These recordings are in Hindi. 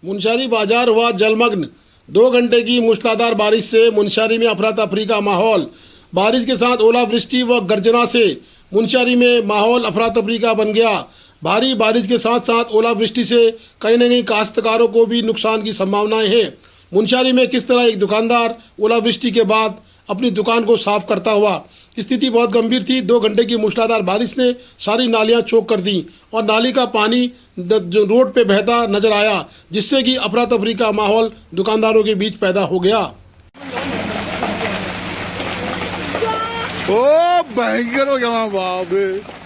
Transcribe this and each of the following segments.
मुनस्यारी बाजार हुआ जलमग्न। 2 घंटे की मूसलाधार बारिश से मुनस्यारी में अफरा तफरी का माहौल। बारिश के साथ ओलावृष्टि व गर्जना से मुनस्यारी में माहौल अफरा तफरी का बन गया। भारी बारिश के साथ साथ ओलावृष्टि से कहीं न कहीं काश्तकारों को भी नुकसान की संभावनाएं हैं। मुनस्यारी में किस तरह एक दुकानदार ओलावृष्टि के बाद अपनी दुकान को साफ करता हुआ। स्थिति बहुत गंभीर थी। 2 घंटे की मूसलाधार बारिश ने सारी नालियां चौक कर दी और नाली का पानी जो रोड पे बहता नजर आया, जिससे कि अफरा तफरी का माहौल दुकानदारों के बीच पैदा हो गया। ओ भयंकर हो गया बाप रे।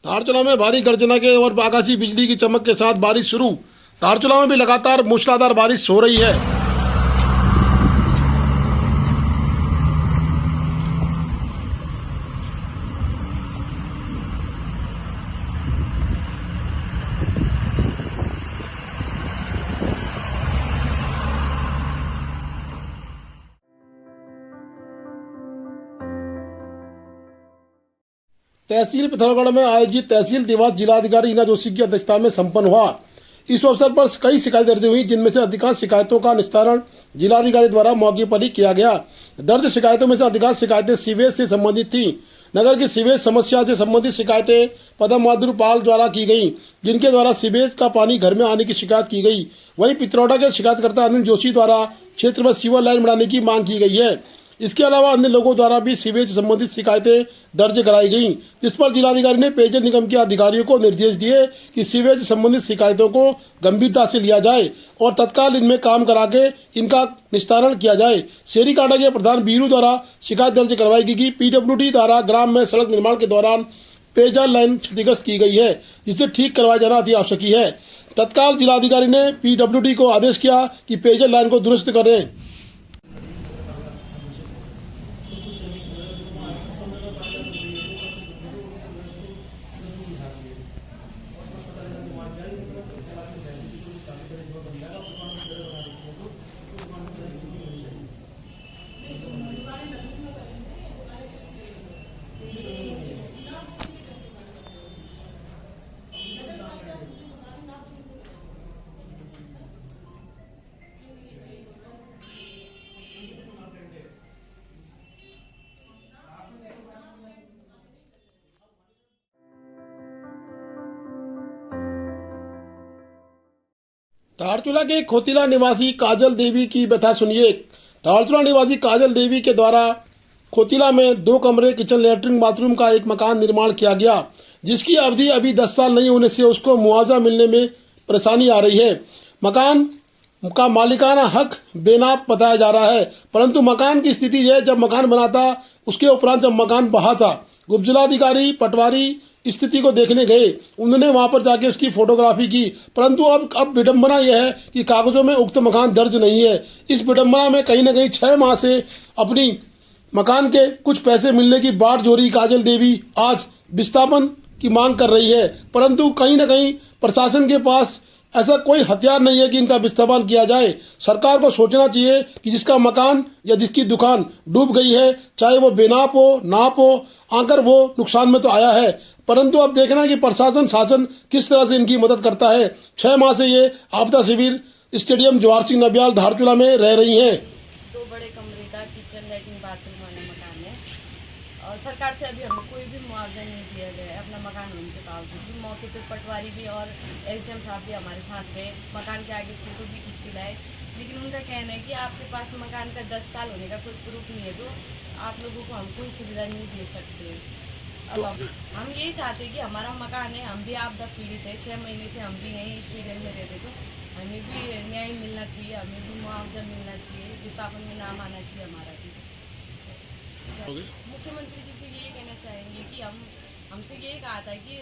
धारचूला में भारी गर्जना के और आकाशीय बिजली की चमक के साथ बारिश शुरू। धारचूला में भी लगातार मूसलाधार बारिश हो रही है। तहसील पिथौरागढ़ में आयोजित तहसील दिवस जिलाधिकारी ईना जोशी की अध्यक्षता में संपन्न हुआ। इस अवसर पर कई शिकायतें दर्ज हुई, जिनमें से अधिकांश शिकायतों का निस्तारण जिलाधिकारी द्वारा मौके पर ही किया गया। दर्ज शिकायतों में से अधिकांश शिकायतें सीवेज से संबंधित थी। नगर की सीवेज समस्या से संबंधित शिकायतें पदम बहादुर पाल द्वारा की गई, जिनके द्वारा सीवेज का पानी घर में आने की शिकायत की गई। वहीं पिथौरागढ़ के शिकायतकर्ता अनिल जोशी द्वारा क्षेत्र में सीवर लाइन बनाने की मांग की गई है। इसके अलावा अन्य लोगों द्वारा भी सीवेज से संबंधित शिकायतें दर्ज कराई गईं, जिस पर जिलाधिकारी ने पेयजल निगम के अधिकारियों को निर्देश दिए कि सीवेज से संबंधित शिकायतों को गंभीरता से लिया जाए और तत्काल इनमें काम करा के इनका निस्तारण किया जाए। शेरीकांडा के प्रधान बीरू द्वारा शिकायत दर्ज करवाई गई कि पीडब्ल्यूडी द्वारा ग्राम में सड़क निर्माण के दौरान पेयजल लाइन क्षतिग्रस्त की गई है, जिसे ठीक करवाया जाना अति आवश्यक है। तत्काल जिलाधिकारी ने पीडब्ल्यूडी को आदेश किया कि पेयजल लाइन को दुरुस्त करें। धारचूला के खोतिला निवासी काजल देवी की व्यथा सुनिए। धारचूला निवासी काजल देवी के द्वारा खोतिला में 2 कमरे, किचन, लैट्रिन, बाथरूम का एक मकान निर्माण किया गया, जिसकी अवधि अभी 10 साल नहीं होने से उसको मुआवजा मिलने में परेशानी आ रही है। मकान का मालिकाना हक बेनाम बताया जा रहा है, परंतु मकान की स्थिति है जब मकान बना था उसके उपरांत जब मकान बहा था, उपजिलाधिकारी पटवारी स्थिति को देखने गए। उन्होंने वहां पर जाके उसकी फोटोग्राफी की, परंतु अब विडंबना यह है कि कागजों में उक्त मकान दर्ज नहीं है। इस विडंबना में कहीं न कहीं 6 माह से अपनी मकान के कुछ पैसे मिलने की बाट जोड़ी काजल देवी आज विस्थापन की मांग कर रही है, परंतु कहीं न कहीं प्रशासन के पास ऐसा कोई हथियार नहीं है कि इनका विस्थापन किया जाए। सरकार को सोचना चाहिए कि जिसका मकान या जिसकी दुकान डूब गई है, चाहे वो बेनाप हो नाप हो, आकर वो नुकसान में तो आया है, परंतु अब देखना कि प्रशासन शासन किस तरह से इनकी मदद करता है। 6 माह से ये आपदा शिविर स्टेडियम जवाहर सिंह नबियाल धारचूला में रह रही हैं। 2 बड़े कमरे का किचन, लैट्रिन, बाथरूम वाला मकान है और सरकार से अभी हमें कोई भी मुआवजा नहीं दिया गया है। अपना मकान होने के बावजूद भी मौके पे पटवारी भी और एसडीएम साहब भी हमारे साथ गए, मकान के आगे फोटो भी खींच के लाए, लेकिन उनका कहना है कि आपके पास मकान का 10 साल होने का कोई प्रूफ नहीं है, तो आप लोगों को हम कोई सुविधा नहीं दे सकते। अब हम यही चाहते हैं कि हमारा मकान है, हम भी आपदा पीड़ित है, 6 महीने से हम भी यहीं स्टेडियम में रहते, तो हमें भी न्याय मिलना चाहिए, हमें भी मुआवजा मिलना चाहिए, विस्थापन में नाम आना चाहिए हमारा भी। मुख्यमंत्री जी से यही कहना चाहेंगे कि हमसे यही कहा था कि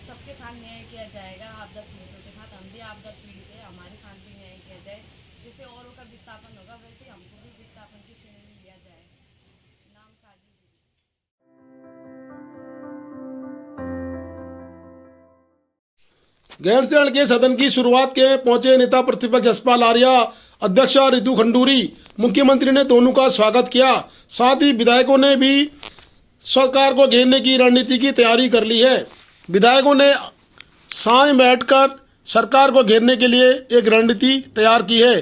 सबके साथ न्याय किया जाएगा, आपदा पीड़ितों के साथ, हम भी आपदा पीड़ित है, हमारे साथ भी न्याय किया जाए। जैसे औरों का विस्थापन होगा वैसे ही हमको भी विस्थापन की श्रेणी में लिया जाए। नाम काजल देवी। गैरसैंण के सदन की शुरुआत के पहुंचे नेता प्रतिपक्ष यशपाल आर्या, अध्यक्षा रितु खंडूरी, मुख्यमंत्री ने दोनों का स्वागत किया। साथ ही विधायकों ने भी सरकार को घेरने की रणनीति की तैयारी कर ली है। विधायकों ने साथ बैठकर सरकार को घेरने के लिए एक रणनीति तैयार की है।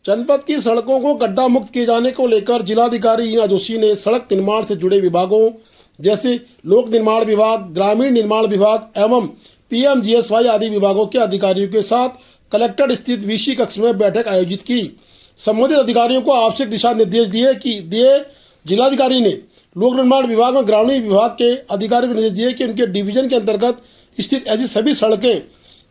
जनपद की सड़कों को गड्ढा मुक्त किए जाने को लेकर जिलाधिकारी ईना जोशी ने सड़क निर्माण से जुड़े विभागों जैसे लोक निर्माण विभाग, ग्रामीण निर्माण विभाग एवं पीएमजीएसवाई आदि विभागों के अधिकारियों के साथ कलेक्टर स्थित वीसी कक्ष में बैठक आयोजित की। संबंधित अधिकारियों को आवश्यक दिशा निर्देश दिए। जिलाधिकारी ने लोक निर्माण विभाग और ग्रामीण विभाग के अधिकारियों को निर्देश दिए कि उनके डिवीजन के अंतर्गत स्थित ऐसी सभी सड़कें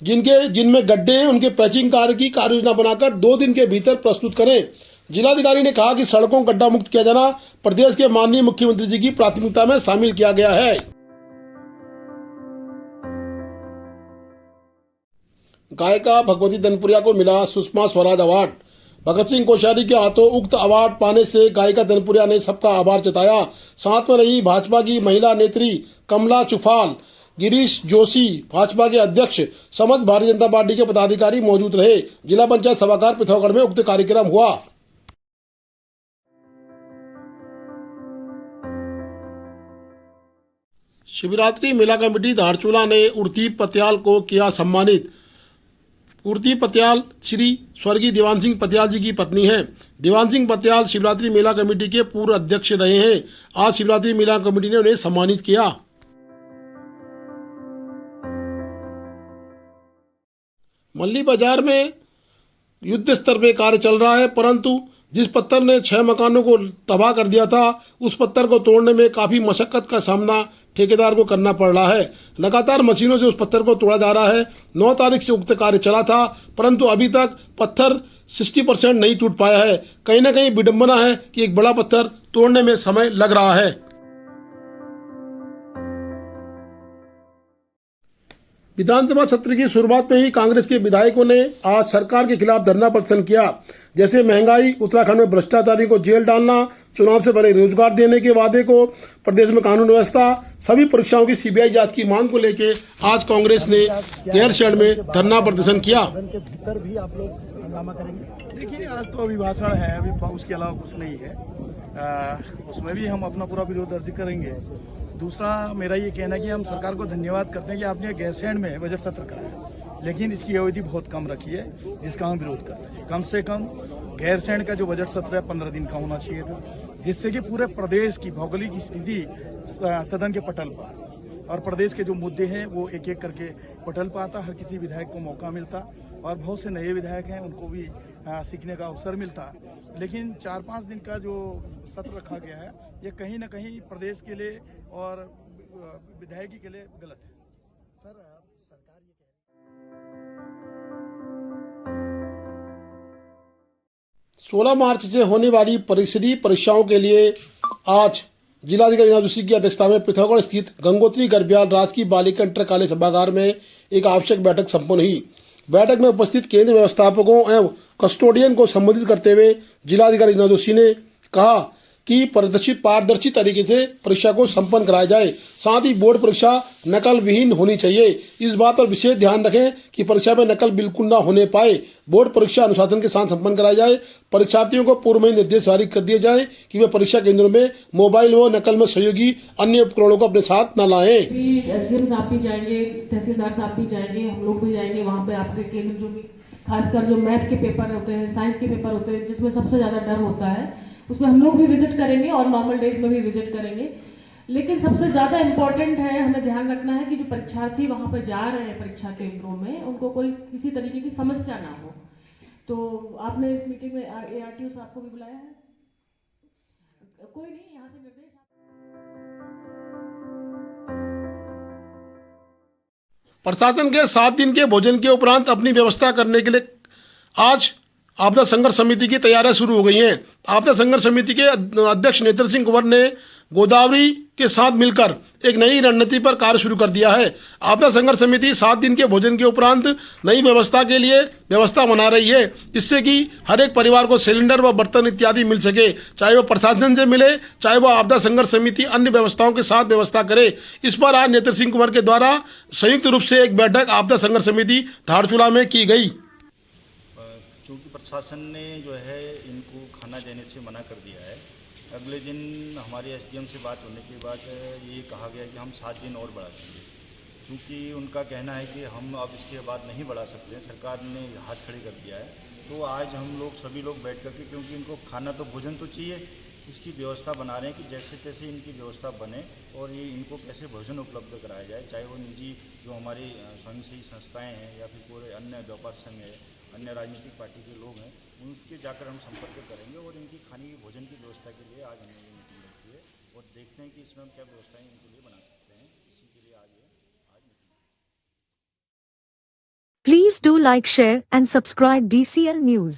जिनमें गड्ढे हैं उनके पैचिंग कार्य की कार्य योजना बनाकर 2 दिन के भीतर प्रस्तुत करें। जिलाधिकारी ने कहा कि सड़कों को गड्ढा मुक्त किया जाना प्रदेश के माननीय मुख्यमंत्री जी की प्राथमिकता में शामिल किया गया है। गायिका भगवती दनपुरिया को मिला सुषमा स्वराज अवार्ड। भगत सिंह कोश्यारी के हाथों उक्त अवार्ड पाने से गायिका दनपुरिया ने सबका आभार जताया। साथ में रही भाजपा की महिला नेत्री कमला चुफाल, गिरीश जोशी, भाजपा के अध्यक्ष, समस्त भारतीय जनता पार्टी के पदाधिकारी मौजूद रहे। जिला पंचायत सभागार पिथौरागढ़ में उक्त कार्यक्रम हुआ। शिवरात्रि मेला कमेटी धारचूला ने उर्दीप पत्याल को किया सम्मानित। उर्दीप पत्याल श्री स्वर्गीय दीवान सिंह पत्याल जी की पत्नी है। दीवान सिंह पत्याल शिवरात्रि मेला कमेटी के पूर्व अध्यक्ष रहे हैं। आज शिवरात्रि मेला कमेटी ने उन्हें सम्मानित किया। मल्ली बाजार में युद्ध स्तर पे कार्य चल रहा है, परंतु जिस पत्थर ने 6 मकानों को तबाह कर दिया था उस पत्थर को तोड़ने में काफ़ी मशक्कत का सामना ठेकेदार को करना पड़ रहा है। लगातार मशीनों से उस पत्थर को तोड़ा जा रहा है। 9 तारीख से उक्त कार्य चला था, परंतु अभी तक पत्थर 60% नहीं टूट पाया है। कहीं ना कहीं विडंबना है कि एक बड़ा पत्थर तोड़ने में समय लग रहा है। विधानसभा सत्र की शुरुआत में ही कांग्रेस के विधायकों ने आज सरकार के खिलाफ धरना प्रदर्शन किया। जैसे महंगाई, उत्तराखंड में भ्रष्टाचारियों को जेल डालना, चुनाव से पहले रोजगार देने के वादे को, प्रदेश में कानून व्यवस्था, सभी परीक्षाओं की सीबीआई जांच की मांग को लेकर आज कांग्रेस ने गैरसैंण में धरना प्रदर्शन किया। भीतर भी आप लोग हंगामा करेंगे? देखिए, आज तो अभिभाषण है, अभी उसके अलावा कुछ नहीं है। उसमें भी हम अपना पूरा विरोध दर्ज करेंगे। दूसरा मेरा ये कहना है कि हम सरकार को धन्यवाद करते हैं कि आपने गैरसैंण में बजट सत्र कराया, लेकिन इसकी अवधि बहुत कम रखी है, जिसका हम विरोध करते हैं। कम से कम गैरसैंण का जो बजट सत्र है 15 दिन का होना चाहिए था, जिससे कि पूरे प्रदेश की भौगोलिक स्थिति सदन के पटल पर और प्रदेश के जो मुद्दे हैं वो एक एक करके पटल पर आता, हर किसी विधायक को मौका मिलता और बहुत से नए विधायक हैं उनको भी सीखने का अवसर मिलता। लेकिन 4-5 दिन का जो सत्र रखा गया है ये कहीं ना कहीं प्रदेश के लिए और विधायकी के लिए गलत है। सर, सरकार ये कह 16 मार्च से होने वाली परिषदीय परीक्षाओं के लिए आज जिलाधिकारी ईना जोशी की अध्यक्षता में पिथौरागढ़ स्थित गंगोत्री गर्ब्याल राजकीय बालिका इंटर कॉलेज सभागार में एक आवश्यक बैठक संपन्न हुई। बैठक में उपस्थित केंद्र व्यवस्थापकों एवं कस्टोडियन को संबोधित करते हुए जिलाधिकारी ईना जोशी ने कहा कि पारदर्शी तरीके से परीक्षा को संपन्न कराया जाए। साथ ही बोर्ड परीक्षा नकल विहीन होनी चाहिए। इस बात पर विशेष ध्यान रखें कि परीक्षा में नकल बिल्कुल न होने पाए। बोर्ड परीक्षा अनुशासन के साथ संपन्न कराई जाए। परीक्षार्थियों को पूर्व में निर्देश जारी कर दिए जाए कि वे परीक्षा केंद्रों में मोबाइल व नकल में सहयोगी अन्य उपकरणों को अपने साथ न लाएं। एसडीएम साहब भी जाएंगे, तहसीलदार साहब भी जाएंगे, हम लोग भी जाएंगे वहाँ पे आपके केंद्र जो भी खासकर जो मैथ के पेपर होते हैं, साइंस के पेपर होते हैं, जिसमें सबसे ज़्यादा डर होता है, उसमें हम लोग भी विजिट करेंगे और नॉर्मल डेज में भी विजिट करेंगे। लेकिन सबसे ज़्यादा इम्पोर्टेंट है, हमें ध्यान रखना है कि जो परीक्षार्थी वहाँ पर जा रहे हैं परीक्षा केंद्रों में, उनको कोई किसी तरीके की समस्या ना हो। तो आपने इस मीटिंग में ARTO साहब को भी बुलाया है? कोई नहीं, यहाँ से निर्देश। प्रशासन के 7 दिन के भोजन के उपरांत अपनी व्यवस्था करने के लिए आज आपदा संघर्ष समिति की तैयारियां शुरू हो गई हैं। आपदा संघर्ष समिति के अध्यक्ष नेत्र सिंह कुंवर ने गोदावरी के साथ मिलकर एक नई रणनीति पर कार्य शुरू कर दिया है। आपदा संघर्ष समिति 7 दिन के भोजन के उपरांत नई व्यवस्था के लिए व्यवस्था बना रही है, जिससे कि हर एक परिवार को सिलेंडर व बर्तन इत्यादि मिल सके, चाहे वो प्रशासन से मिले, चाहे वो आपदा संघर्ष समिति अन्य व्यवस्थाओं के साथ व्यवस्था करे। इस पर आज नेत्र सिंह कुमार के द्वारा संयुक्त रूप से एक बैठक आपदा संघर्ष समिति धारचूला में की गई। क्योंकि प्रशासन ने जो है इनको खाना देने से मना कर दिया है, अगले दिन हमारे एसडीएम से बात होने के बाद ये कहा गया कि हम 7 दिन और बढ़ा देंगे, क्योंकि उनका कहना है कि हम अब इसके बाद नहीं बढ़ा सकते हैं, सरकार ने हाथ खड़े कर दिया है। तो आज हम लोग सभी लोग बैठ करके, क्योंकि इनको खाना तो भोजन तो चाहिए, इसकी व्यवस्था बना रहे हैं कि जैसे तैसे इनकी व्यवस्था बने और ये इनको कैसे भोजन उपलब्ध कराया जाए, चाहे वो निजी जो हमारी स्वयंसेवी संस्थाएं हैं या फिर पूरे अन्य व्यापार संघ है, अन्य राजनीतिक पार्टी के लोग हैं, उनके जाकर हम संपर्क करेंगे और इनकी खाने की भोजन की व्यवस्था के लिए आज हमने ये मीटिंग रखी है और देखते हैं कि इसमें हम क्या व्यवस्थाएं इनके लिए बना सकते हैं। इसी के लिए आज meeting. Please do like, share and subscribe DCL News.